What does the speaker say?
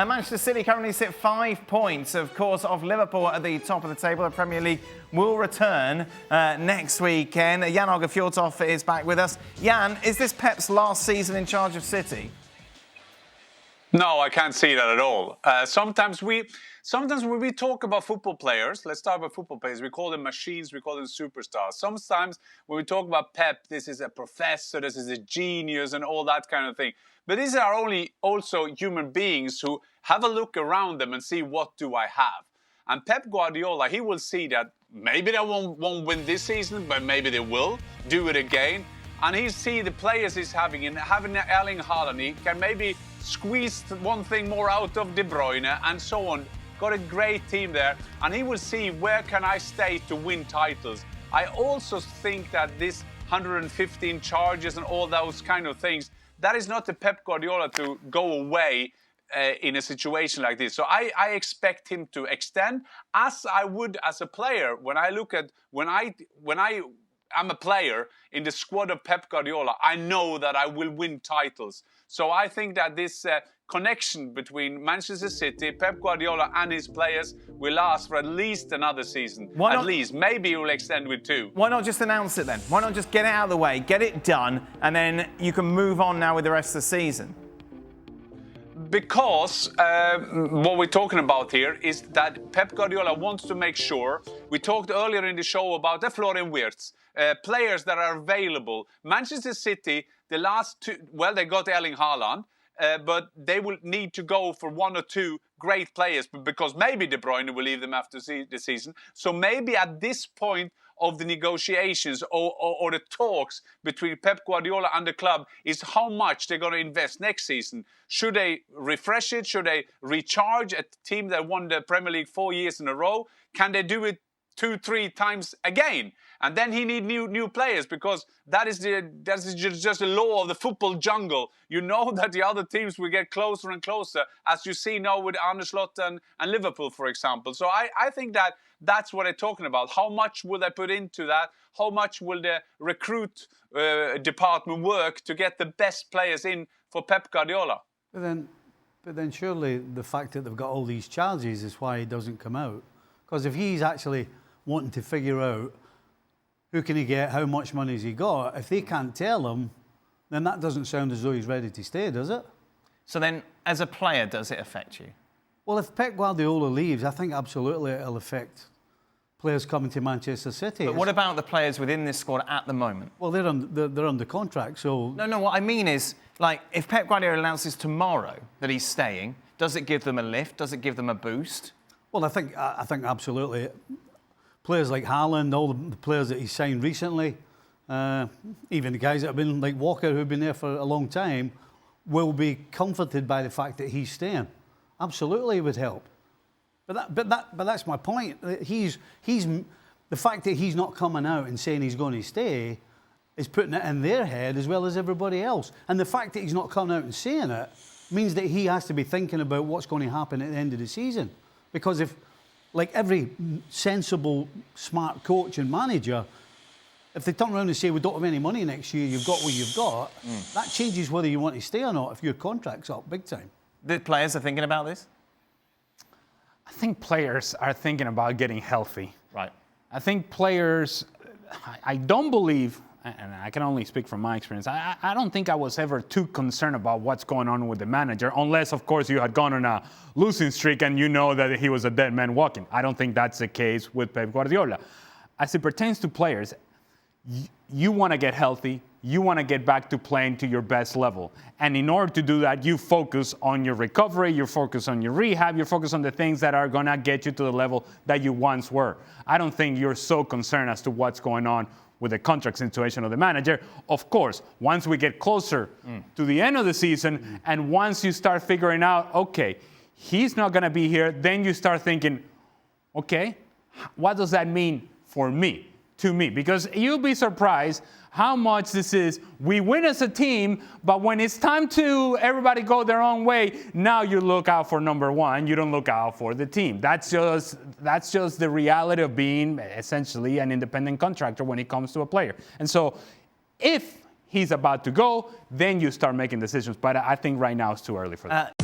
And Manchester City currently sit 5 points, of course, off Liverpool at the top of the table. The Premier League will return next weekend. Jan Aage Fjortoft is back with us. Jan, is this Pep's last season in charge of City? No, I can't see that at all. Sometimes when we talk about football players, let's start with football players, we call them machines, we call them superstars. Sometimes when we talk about Pep, this is a professor, this is a genius and all that kind of thing. But these are also human beings who have a look around them and see, what do I have? And Pep Guardiola, he will see that maybe they won't win this season, but maybe they will do it again. And he see the players he's having, and having Erling Haaland, he can maybe squeeze one thing more out of De Bruyne and so on. Got a great team there, and he will see, where can I stay to win titles? I also think that this 115 charges and all those kind of things, that is not the Pep Guardiola to go away in a situation like this. So I expect him to extend, as I would as a player. When I'm a player in the squad of Pep Guardiola, I know that I will win titles. So I think that this connection between Manchester City, Pep Guardiola and his players will last for at least another season. Why not? At least. Maybe he will extend with 2. Why not just announce it then? Why not just get it out of the way, get it done, and then you can move on now with the rest of the season? Because what we're talking about here is that Pep Guardiola wants to make sure, we talked earlier in the show about the Florian Wirtz, players that are available. Manchester City, the last 2, well, they got Erling Haaland, but they will need to go for 1 or 2 great players, because maybe De Bruyne will leave them after the season. So maybe at this point of the negotiations or the talks between Pep Guardiola and the club is how much they're going to invest next season. Should they refresh it? Should they recharge a team that won the Premier League 4 years in a row? Can they do it 2-3 times again? And then he need new players, because that is just the law of the football jungle. You know that the other teams will get closer and closer, as you see now with Arne Slot and Liverpool, for example. So I think that that's what they're talking about. How much will they put into that? How much will the recruit department work to get the best players in for Pep Guardiola? But then surely the fact that they've got all these charges is why he doesn't come out. Because if he's actually wanting to figure out who can he get, how much money has he got, if they can't tell him, then that doesn't sound as though he's ready to stay, does it? So then, as a player, does it affect you? Well, if Pep Guardiola leaves, I think absolutely it'll affect players coming to Manchester City. But what about the players within this squad at the moment? Well, they're under contract, so... No, what I mean is, like, if Pep Guardiola announces tomorrow that he's staying, does it give them a lift? Does it give them a boost? Well, I think absolutely. Players like Haaland, all the players that he's signed recently, even the guys that have been, like Walker, who've been there for a long time, will be comforted by the fact that he's staying. Absolutely, it would help. But that's my point. The fact that he's not coming out and saying he's going to stay is putting it in their head as well as everybody else. And the fact that he's not coming out and saying it means that he has to be thinking about what's going to happen at the end of the season. Because if, like every sensible, smart coach and manager, if they turn around and say, we don't have any money next year, you've got what you've got, that changes whether you want to stay or not if your contract's up big time. The players are thinking about this? I think players are thinking about getting healthy. Right. I think players, I don't believe, and I can only speak from my experience, I don't think I was ever too concerned about what's going on with the manager, unless, of course, you had gone on a losing streak and you know that he was a dead man walking. I don't think that's the case with Pep Guardiola. As it pertains to players, you want to get healthy, you want to get back to playing to your best level. And in order to do that, you focus on your recovery, you focus on your rehab, you focus on the things that are going to get you to the level that you once were. I don't think you're so concerned as to what's going on with the contract situation of the manager. Of course, once we get closer to the end of the season, and once you start figuring out, okay, he's not going to be here, then you start thinking, okay, what does that mean for me? To me, because you'll be surprised how much this is. We win as a team, but when it's time to everybody go their own way, now you look out for number one. You don't look out for the team. That's just the reality of being essentially an independent contractor when it comes to a player. And so, if he's about to go, then you start making decisions. But I think right now it's too early for that.